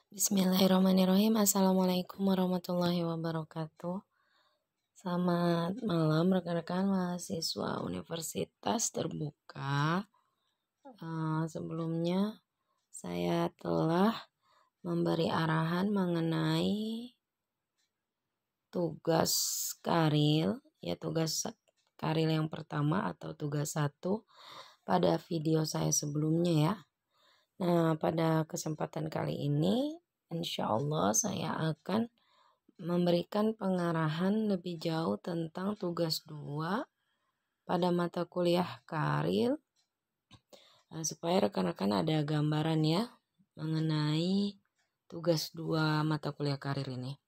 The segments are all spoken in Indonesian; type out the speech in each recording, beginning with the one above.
Bismillahirrahmanirrahim. Assalamualaikum warahmatullahi wabarakatuh. Selamat malam rekan-rekan mahasiswa Universitas Terbuka. Sebelumnya saya telah memberi arahan mengenai tugas karil, tugas karil yang pertama atau tugas 1 pada video saya sebelumnya ya. Nah, pada kesempatan kali ini, insya Allah saya akan memberikan pengarahan lebih jauh tentang tugas 2 pada mata kuliah karil, supaya rekan-rekan ada gambaran ya mengenai tugas 2 mata kuliah karir ini.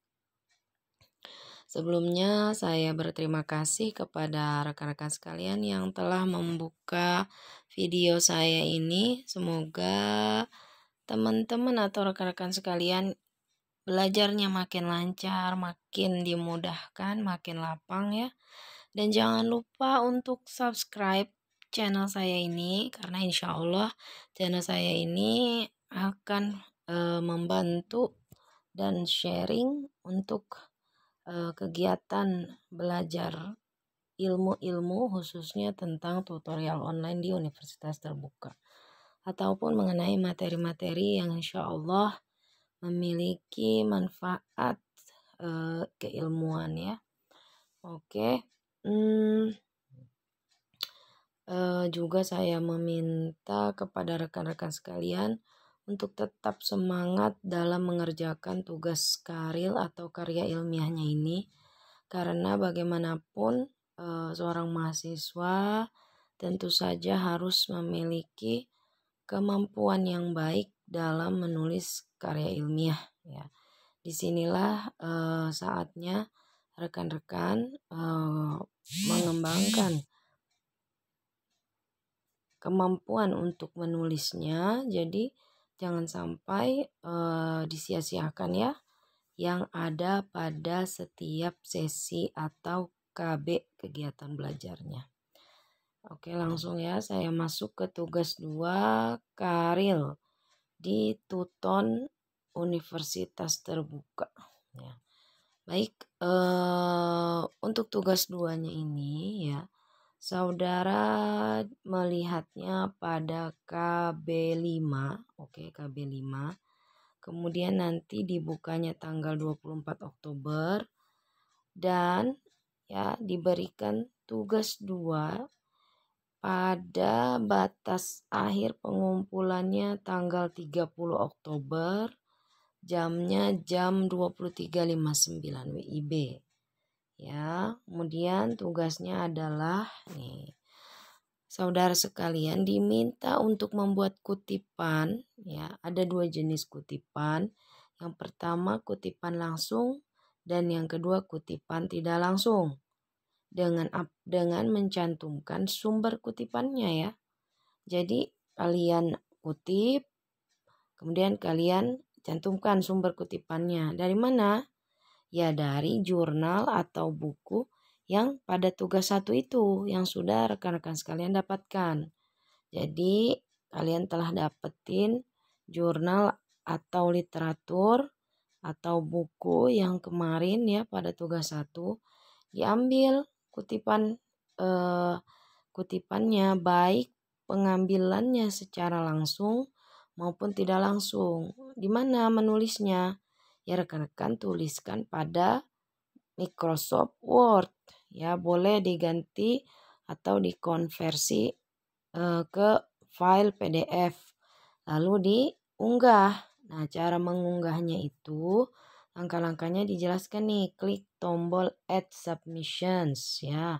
Sebelumnya saya berterima kasih kepada rekan-rekan sekalian yang telah membuka video saya ini. Semoga teman-teman atau rekan-rekan sekalian belajarnya makin lancar, makin dimudahkan, makin lapang ya. Dan jangan lupa untuk subscribe channel saya ini, karena insya Allah channel saya ini akan membantu dan sharing untuk kegiatan belajar ilmu-ilmu khususnya tentang tutorial online di Universitas Terbuka, ataupun mengenai materi-materi yang insya Allah memiliki manfaat keilmuan ya. Oke. Juga saya meminta kepada rekan-rekan sekalian untuk tetap semangat dalam mengerjakan tugas karil atau karya ilmiahnya ini, karena bagaimanapun seorang mahasiswa tentu saja harus memiliki kemampuan yang baik dalam menulis karya ilmiah ya. Disinilah saatnya rekan-rekan mengembangkan kemampuan untuk menulisnya. Jadi jangan sampai disia-siakan ya yang ada pada setiap sesi atau KB kegiatan belajarnya. Oke, langsung ya saya masuk ke tugas 2 karil di Tuton Universitas Terbuka ya. Baik, untuk tugas 2-nya ini ya, saudara melihatnya pada KB5, KB5. Kemudian nanti dibukanya tanggal 24 Oktober dan ya diberikan tugas 2 pada batas akhir pengumpulannya tanggal 30 Oktober, jamnya jam 23.59 WIB. Ya, kemudian tugasnya adalah nih, saudara sekalian diminta untuk membuat kutipan ya. Ada 2 jenis kutipan. Yang pertama kutipan langsung dan yang kedua kutipan tidak langsung. Dengan mencantumkan sumber kutipannya ya. Jadi kalian kutip, kemudian kalian cantumkan sumber kutipannya. Dari mana? Ya dari jurnal atau buku yang pada tugas 1 itu yang sudah rekan-rekan sekalian dapatkan. Jadi kalian telah dapetin jurnal atau literatur atau buku yang kemarin ya pada tugas 1. Diambil kutipannya, baik pengambilannya secara langsung maupun tidak langsung. Di mana menulisnya? Ya rekan-rekan tuliskan pada Microsoft Word ya, boleh diganti atau dikonversi ke file PDF lalu diunggah. Nah, cara mengunggahnya itu langkah-langkahnya dijelaskan nih. Klik tombol Add Submissions ya.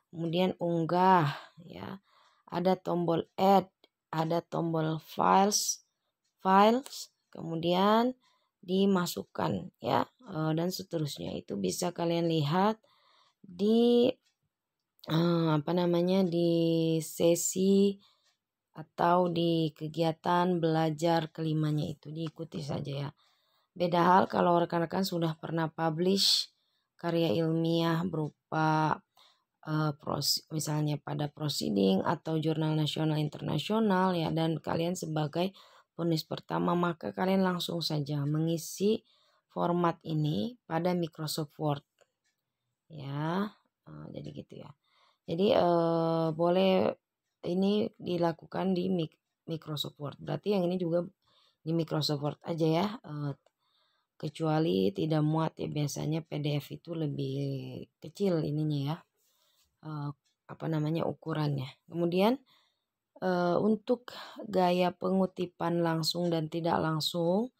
Kemudian unggah ya. Ada tombol Add, ada tombol Files, kemudian dimasukkan ya, dan seterusnya. Itu bisa kalian lihat di di sesi atau di kegiatan belajar kelimanya itu, diikuti saja ya. Beda hal kalau rekan-rekan sudah pernah publish karya ilmiah berupa misalnya pada proceeding atau jurnal nasional internasional ya, dan kalian sebagai penulis pertama, maka kalian langsung saja mengisi format ini pada Microsoft Word. Ya, jadi gitu ya. Jadi boleh ini dilakukan di Microsoft Word. Berarti yang ini juga di Microsoft Word aja ya. Kecuali tidak muat ya, biasanya PDF itu lebih kecil ininya ya. Ukurannya. Kemudian untuk gaya pengutipan langsung dan tidak langsung,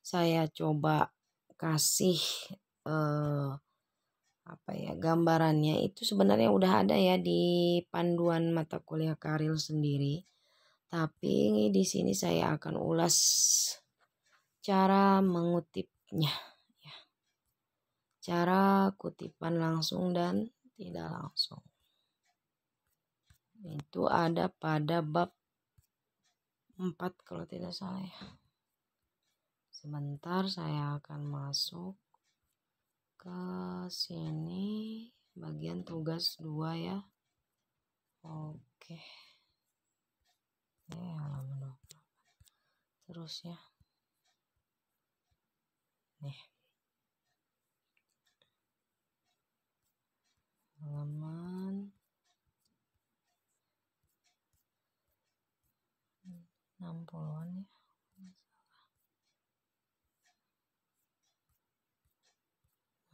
saya coba kasih gambarannya itu sebenarnya udah ada ya di panduan mata kuliah Karil sendiri. Tapi di sini saya akan ulas cara mengutipnya ya. Cara kutipan langsung dan tidak langsung. Itu ada pada bab 4 kalau tidak salah ya. Sebentar, saya akan masuk ke sini bagian tugas 2 ya. Oke. Halaman 28. Terus ya. Nih. Halaman 60-an ya.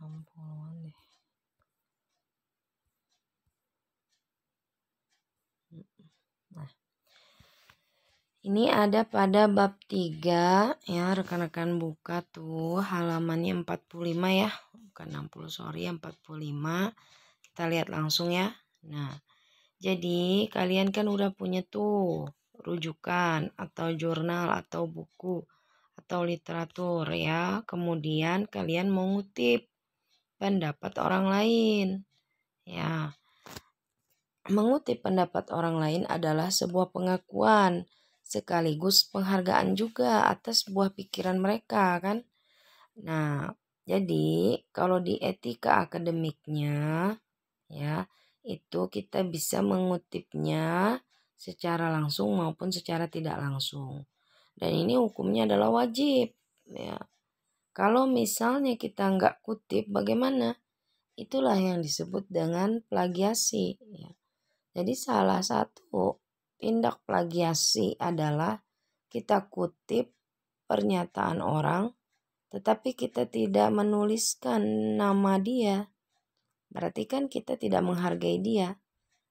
60-an deh. Nah, ini ada pada bab 3 ya, rekan-rekan buka tuh halamannya 45 ya, bukan 60 sorry 45. Kita lihat langsung ya. Nah, jadi kalian kan udah punya tuh rujukan atau jurnal atau buku atau literatur ya. Kemudian kalian mengutip pendapat orang lain ya. Mengutip pendapat orang lain adalah sebuah pengakuan sekaligus penghargaan juga atas sebuah pikiran mereka kan. Nah, jadi kalau di etika akademiknya ya, itu kita bisa mengutipnya secara langsung maupun secara tidak langsung. Dan ini hukumnya adalah wajib ya. Kalau misalnya kita nggak kutip bagaimana? Itulah yang disebut dengan plagiasi ya. Jadi salah satu tindak plagiasi adalah kita kutip pernyataan orang tetapi kita tidak menuliskan nama dia. Berarti kan kita tidak menghargai dia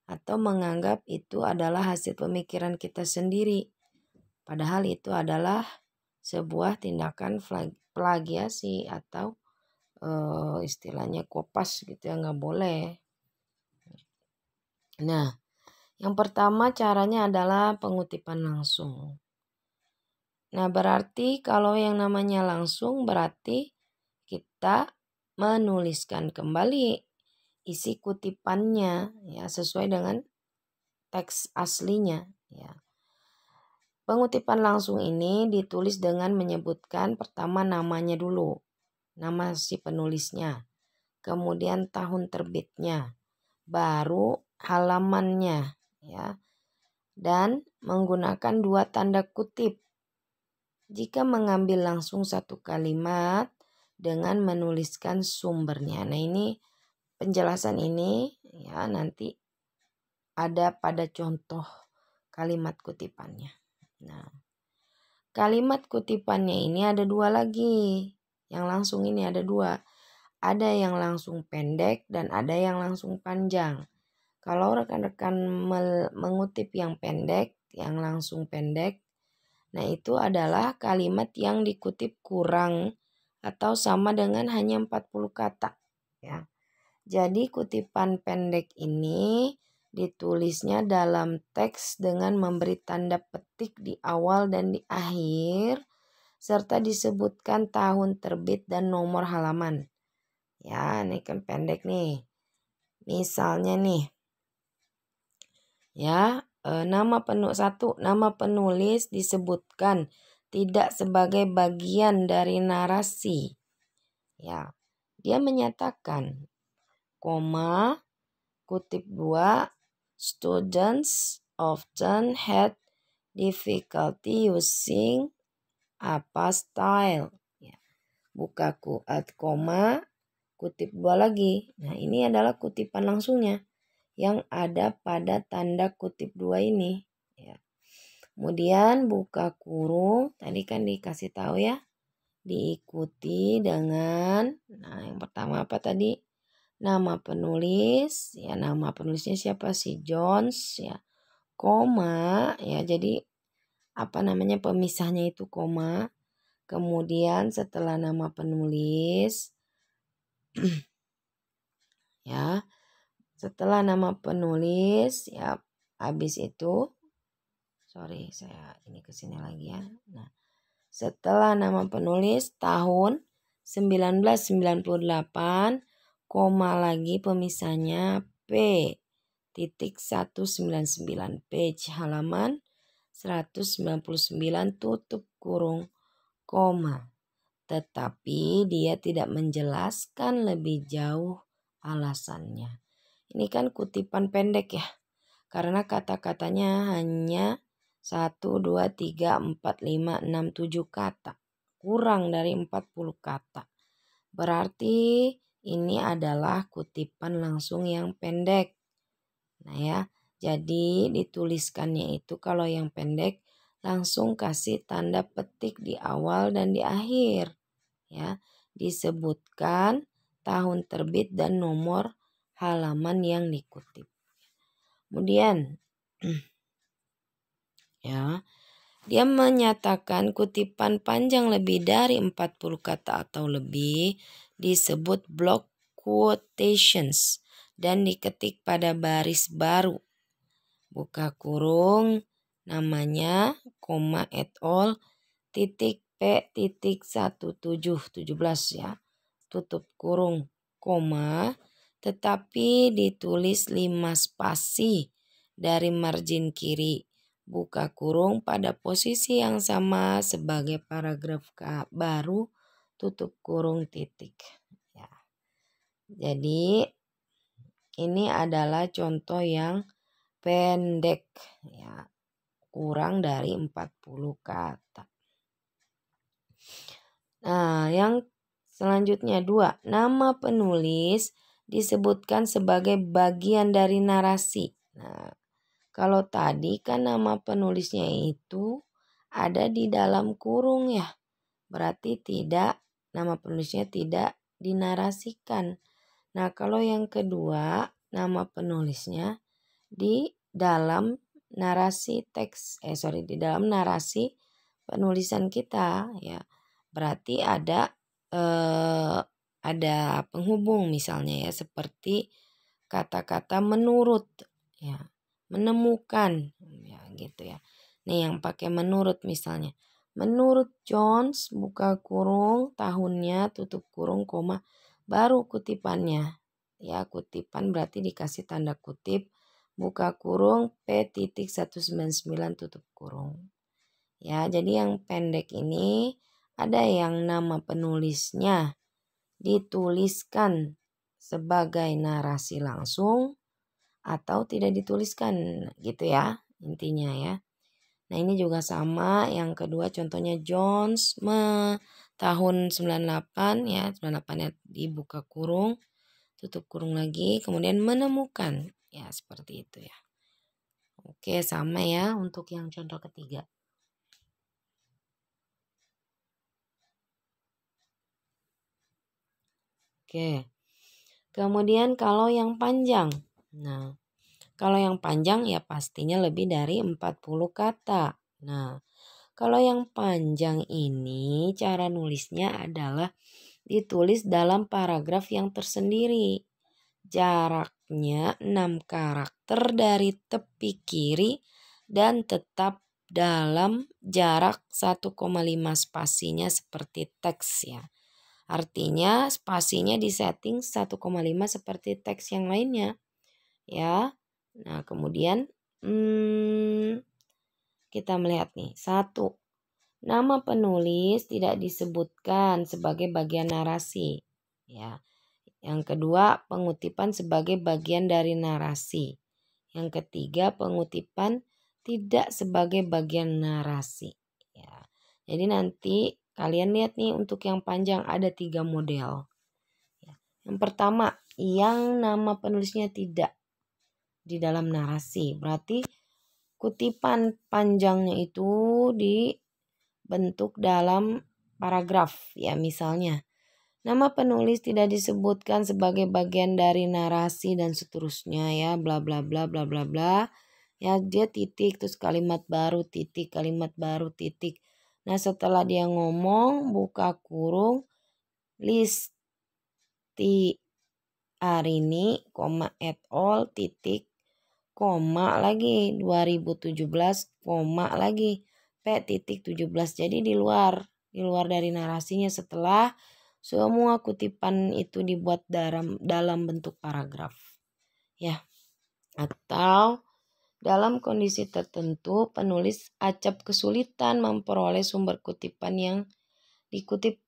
atau menganggap itu adalah hasil pemikiran kita sendiri. Padahal itu adalah sebuah tindakan plagiasi atau istilahnya kopas gitu ya, nggak boleh. Nah, yang pertama caranya adalah pengutipan langsung. Nah, berarti kalau yang namanya langsung berarti kita menuliskan kembali isi kutipannya ya sesuai dengan teks aslinya ya. Pengutipan langsung ini ditulis dengan menyebutkan pertama namanya dulu, nama si penulisnya, kemudian tahun terbitnya, baru halamannya ya, dan menggunakan 2 tanda kutip jika mengambil langsung satu kalimat dengan menuliskan sumbernya. Nah, ini penjelasan ini ya nanti ada pada contoh kalimat kutipannya. Nah, kalimat kutipannya ini ada 2 lagi. Yang langsung ini ada 2. Ada yang langsung pendek dan ada yang langsung panjang. Kalau rekan-rekan mengutip yang pendek, yang langsung pendek, nah itu adalah kalimat yang dikutip kurang atau sama dengan hanya 40 kata. Ya. Jadi kutipan pendek ini ditulisnya dalam teks dengan memberi tanda petik di awal dan di akhir, serta disebutkan tahun terbit dan nomor halaman. Ya, ini kan pendek nih. Misalnya nih, ya, nama penulis disebutkan tidak sebagai bagian dari narasi. Ya, dia menyatakan, kutip 2, students often had difficulty using apa style. Ya. Buka koma, kutip 2 lagi. Nah ini adalah kutipan langsungnya yang ada pada tanda kutip 2 ini. Ya. Kemudian buka kurung, tadi kan dikasih tahu ya. Diikuti dengan, nah yang pertama apa tadi? Nama penulis, ya nama penulisnya siapa sih? Jones ya. Koma, ya jadi apa namanya pemisahnya itu koma. Kemudian setelah nama penulis, ya setelah nama penulis, ya habis itu, sorry saya ini kesini lagi ya. Nah setelah nama penulis tahun 1998, koma lagi pemisahnya P.199 page halaman 199 tutup kurung koma. Tetapi dia tidak menjelaskan lebih jauh alasannya. Ini kan kutipan pendek ya. Karena kata-katanya hanya 1, 2, 3, 4, 5, 6, 7 kata. Kurang dari 40 kata. Berarti ini adalah kutipan langsung yang pendek. Nah ya, jadi dituliskannya itu kalau yang pendek langsung kasih tanda petik di awal dan di akhir. Ya, disebutkan tahun terbit dan nomor halaman yang dikutip. Kemudian ya, dia menyatakan kutipan panjang lebih dari 40 kata atau lebih disebut block quotations dan diketik pada baris baru. Buka kurung namanya koma et al. Titik P titik 1717 ya. Tutup kurung koma tetapi ditulis 5 spasi dari margin kiri. Buka kurung pada posisi yang sama sebagai paragraf baru tutup kurung titik. Ya. Jadi ini adalah contoh yang pendek ya, kurang dari 40 kata. Nah, yang selanjutnya 2, nama penulis disebutkan sebagai bagian dari narasi. Nah, kalau tadi kan nama penulisnya itu ada di dalam kurung ya. Berarti nama penulisnya tidak dinarasikan. Nah, kalau yang kedua nama penulisnya di dalam narasi di dalam narasi penulisan kita ya. Berarti ada penghubung misalnya ya, seperti kata-kata menurut ya, menemukan ya gitu ya. Nih yang pakai menurut misalnya. Menurut Jones buka kurung tahunnya tutup kurung koma baru kutipannya. Ya, kutipan berarti dikasih tanda kutip buka kurung P.199 tutup kurung. Ya, jadi yang pendek ini ada yang nama penulisnya dituliskan sebagai narasi langsung atau tidak dituliskan gitu ya intinya ya. Nah ini juga sama, yang kedua contohnya Jones tahun 98 ya, 98 ya dibuka kurung, tutup kurung lagi, kemudian menemukan ya seperti itu ya. Oke sama ya untuk yang contoh ketiga. Oke, kemudian kalau yang panjang, nah kalau yang panjang ya pastinya lebih dari 40 kata. Nah, kalau yang panjang ini cara nulisnya adalah ditulis dalam paragraf yang tersendiri. Jaraknya 6 karakter dari tepi kiri dan tetap dalam jarak 1,5 spasinya seperti teks ya. Artinya spasinya disetting 1,5 seperti teks yang lainnya. Ya. Nah, kemudian kita melihat nih. 1. Nama penulis tidak disebutkan sebagai bagian narasi. Ya. Yang kedua, pengutipan sebagai bagian dari narasi. Yang ketiga, pengutipan tidak sebagai bagian narasi. Ya. Jadi nanti kalian lihat nih untuk yang panjang ada 3 model. Yang pertama, yang nama penulisnya tidak di dalam narasi. Berarti kutipan panjangnya itu dibentuk dalam paragraf ya, misalnya nama penulis tidak disebutkan sebagai bagian dari narasi dan seterusnya ya, bla bla bla bla bla bla. Ya, dia titik terus kalimat baru titik, kalimat baru titik. Nah, setelah dia ngomong buka kurung Listi Arini, et al titik koma lagi 2017 koma lagi P.17. Jadi di luar dari narasinya setelah semua kutipan itu dibuat dalam bentuk paragraf. Ya. Atau dalam kondisi tertentu penulis acap kesulitan memperoleh sumber kutipan yang dikutip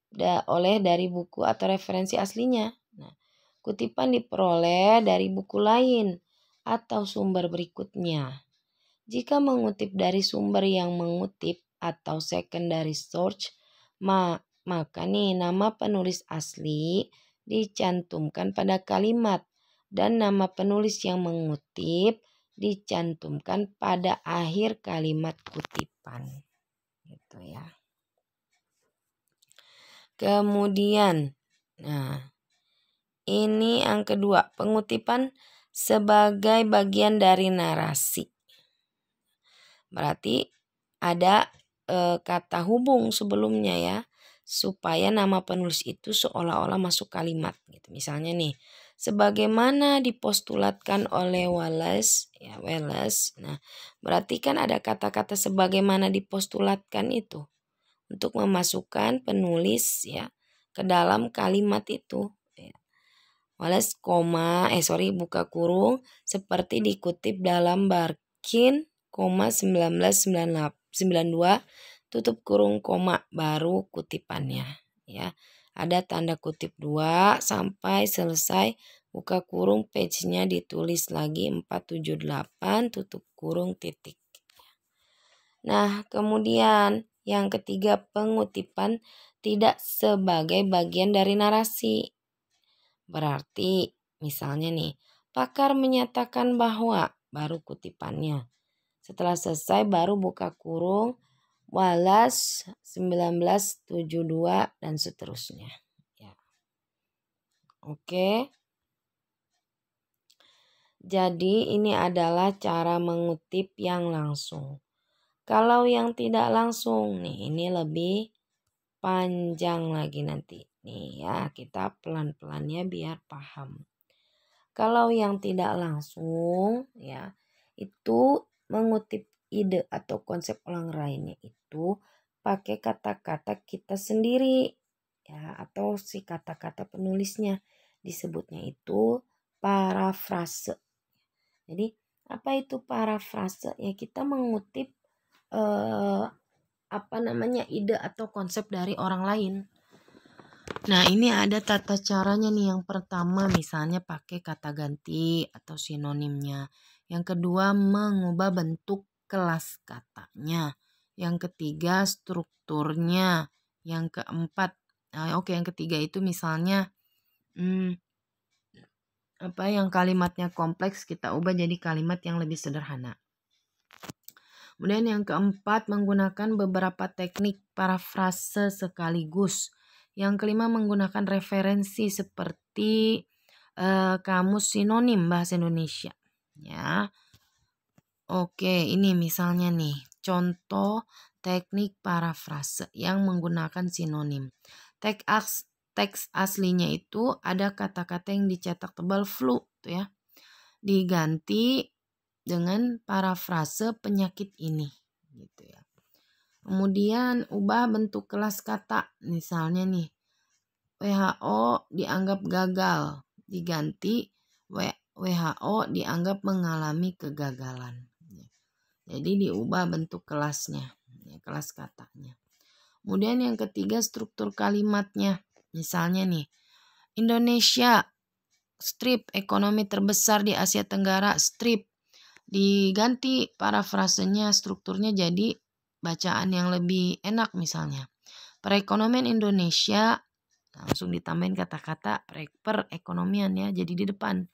oleh dari buku atau referensi aslinya. Nah, kutipan diperoleh dari buku lain atau sumber berikutnya. Jika mengutip dari sumber yang mengutip atau secondary source, maka nih nama penulis asli dicantumkan pada kalimat dan nama penulis yang mengutip dicantumkan pada akhir kalimat kutipan. Gitu ya. Kemudian, nah ini yang kedua, pengutipan sebagai bagian dari narasi. Berarti ada kata hubung sebelumnya ya, supaya nama penulis itu seolah-olah masuk kalimat gitu. Misalnya nih, sebagaimana dipostulatkan oleh Wallace ya, Wallace. Nah, berarti kan ada kata-kata sebagaimana dipostulatkan itu untuk memasukkan penulis ya ke dalam kalimat itu. Wallace buka kurung seperti dikutip dalam Barkin, 1992 tutup kurung koma baru kutipannya ya. Ada tanda kutip 2 sampai selesai buka kurung page-nya ditulis lagi 478 tutup kurung titik. Nah, kemudian yang ketiga, pengutipan tidak sebagai bagian dari narasi. Berarti misalnya nih, pakar menyatakan bahwa baru kutipannya. Setelah selesai baru buka kurung Wallace 1972 dan seterusnya. Ya. Oke. Jadi ini adalah cara mengutip yang langsung. Kalau yang tidak langsung nih, ini lebih panjang lagi nanti. Nih ya, kita pelan-pelannya biar paham. Kalau yang tidak langsung ya, itu mengutip ide atau konsep orang lainnya itu pakai kata-kata kita sendiri ya, atau si kata-kata penulisnya, disebutnya itu parafrase. Jadi apa itu parafrase? Ya, kita mengutip ide atau konsep dari orang lain. Nah, ini ada tata caranya nih. Yang pertama misalnya pakai kata ganti atau sinonimnya. Yang kedua mengubah bentuk kelas katanya. Yang ketiga strukturnya. Yang keempat, yang ketiga itu misalnya yang kalimatnya kompleks kita ubah jadi kalimat yang lebih sederhana. Kemudian yang keempat menggunakan beberapa teknik parafrase sekaligus. Yang kelima menggunakan referensi seperti kamus sinonim bahasa Indonesia. Ya. Oke, ini misalnya nih contoh teknik parafrase yang menggunakan sinonim. Teks aslinya itu ada kata-kata yang dicetak tebal flu tuh ya. Diganti dengan parafrase penyakit ini gitu ya. Kemudian ubah bentuk kelas kata, misalnya nih WHO dianggap gagal, diganti WHO dianggap mengalami kegagalan. Jadi diubah bentuk kelasnya, kelas katanya. Kemudian yang ketiga struktur kalimatnya, misalnya nih Indonesia strip ekonomi terbesar di Asia Tenggara strip, diganti parafrasenya strukturnya jadi bacaan yang lebih enak misalnya. Perekonomian Indonesia, langsung ditambahin kata-kata perekonomian ya, jadi di depan.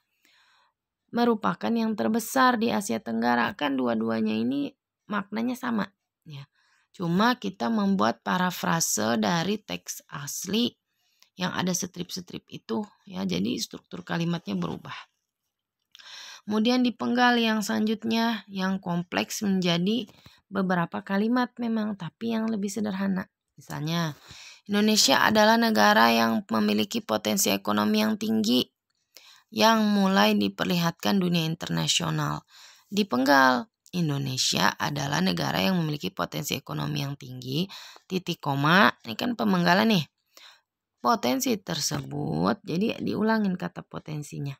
Merupakan yang terbesar di Asia Tenggara. Kan dua-duanya ini maknanya sama ya. Cuma kita membuat parafrase dari teks asli yang ada strip-strip itu ya, jadi struktur kalimatnya berubah. Kemudian dipenggal yang selanjutnya yang kompleks menjadi beberapa kalimat memang, tapi yang lebih sederhana. Misalnya, Indonesia adalah negara yang memiliki potensi ekonomi yang tinggi yang mulai diperlihatkan dunia internasional. Dipenggal, Indonesia adalah negara yang memiliki potensi ekonomi yang tinggi, titik koma, ini kan pemenggalan nih. Potensi tersebut, jadi diulangin kata potensinya.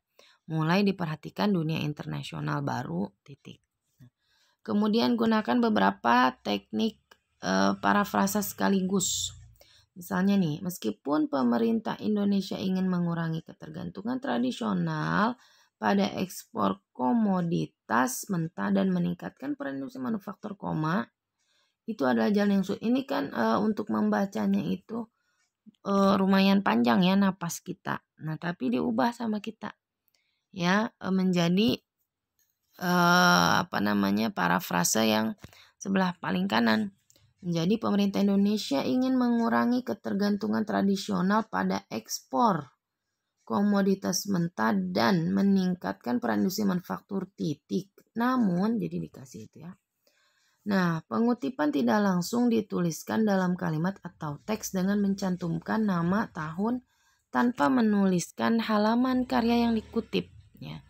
Mulai diperhatikan dunia internasional baru, titik. Kemudian gunakan beberapa teknik parafrasa sekaligus. Misalnya nih, meskipun pemerintah Indonesia ingin mengurangi ketergantungan tradisional pada ekspor komoditas mentah dan meningkatkan peran industri manufaktur, itu adalah jalan yang sulit. Ini kan untuk membacanya itu lumayan panjang ya napas kita. Nah, tapi diubah sama kita ya menjadi parafrase yang sebelah paling kanan. Menjadi pemerintah Indonesia ingin mengurangi ketergantungan tradisional pada ekspor komoditas mentah dan meningkatkan peran industri manufaktur, titik. Namun, jadi dikasih itu ya. Nah, pengutipan tidak langsung dituliskan dalam kalimat atau teks dengan mencantumkan nama, tahun, tanpa menuliskan halaman karya yang dikutip. Ya.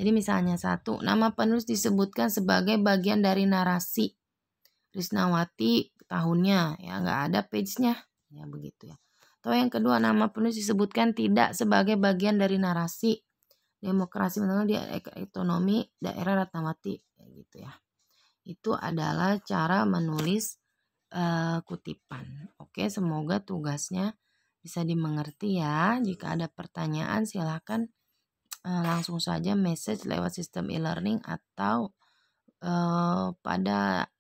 Jadi misalnya satu, nama penulis disebutkan sebagai bagian dari narasi. Krisnawati tahunnya, ya nggak ada page-nya, ya begitu ya. Atau yang kedua, nama penulis disebutkan tidak sebagai bagian dari narasi. Demokrasi menengah di ekonomi daerah Ratnawati, ya gitu ya. Itu adalah cara menulis kutipan. Oke, semoga tugasnya bisa dimengerti ya. Jika ada pertanyaan silahkan langsung saja message lewat sistem e-learning atau pada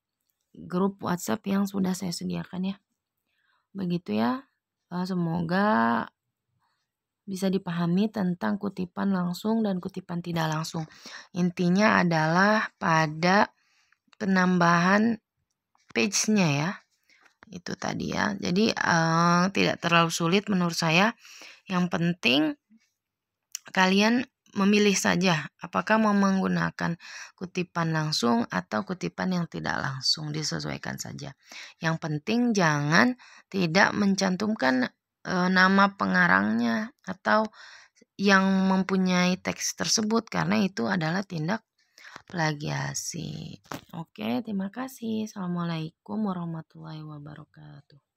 grup WhatsApp yang sudah saya sediakan ya. Begitu ya. Semoga bisa dipahami tentang kutipan langsung dan kutipan tidak langsung. Intinya adalah pada penambahan page-nya ya. Itu tadi ya. Jadi tidak terlalu sulit menurut saya. Yang penting kalian memilih saja apakah mau menggunakan kutipan langsung atau kutipan yang tidak langsung, disesuaikan saja. Yang penting jangan tidak mencantumkan nama pengarangnya atau yang mempunyai teks tersebut karena itu adalah tindak plagiasi. Oke, terima kasih. Assalamualaikum warahmatullahi wabarakatuh.